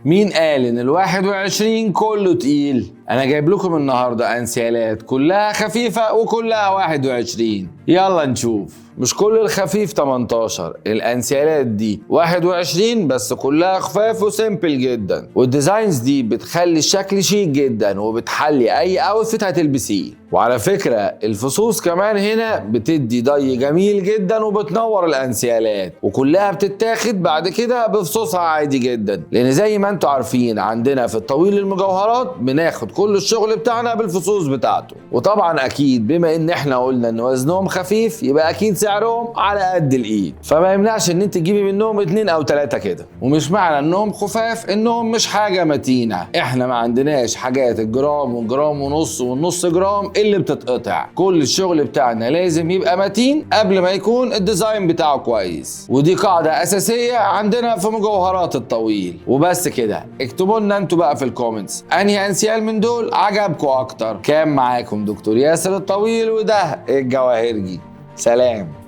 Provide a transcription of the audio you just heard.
مين قال ان ال21 كله تقيل؟ انا جايب لكم النهارده انسيالات كلها خفيفه وكلها 21. يلا نشوف. مش كل الخفيف 18، الانسيالات دي 21 بس كلها خفاف وسيمبل جدا، والديزاينز دي بتخلي الشكل شيك جدا وبتحلي اي اوتفيت هتلبسيه. وعلى فكرة الفصوص كمان هنا بتدي ضي جميل جدا وبتنور الانسيالات، وكلها بتتاخد بعد كده بفصوصها عادي جدا، لان زي ما انتوا عارفين عندنا في الطويل المجوهرات بناخد كل الشغل بتاعنا بالفصوص بتاعته. وطبعا اكيد بما ان احنا قلنا ان وزنهم خفيف يبقى اكيد سعرهم على قد الايد، فما يمنعش ان انت تجيبي منهم 2 أو 3 كده. ومش معنى انهم خفاف انهم مش حاجة متينة، احنا ما عندناش حاجات الجرام والجرام ونص والنص جرام اللي بتتقطع. كل الشغل بتاعنا لازم يبقى متين قبل ما يكون الديزاين بتاعه كويس، ودي قاعدة اساسية عندنا في مجوهرات الطويل. وبس كده، اكتبوا لنا انتوا بقى في الكومنتس انهي انسيال من دول عجبكم اكتر. كان معاكم دكتور ياسر الطويل، وده الجواهرجي. سلام.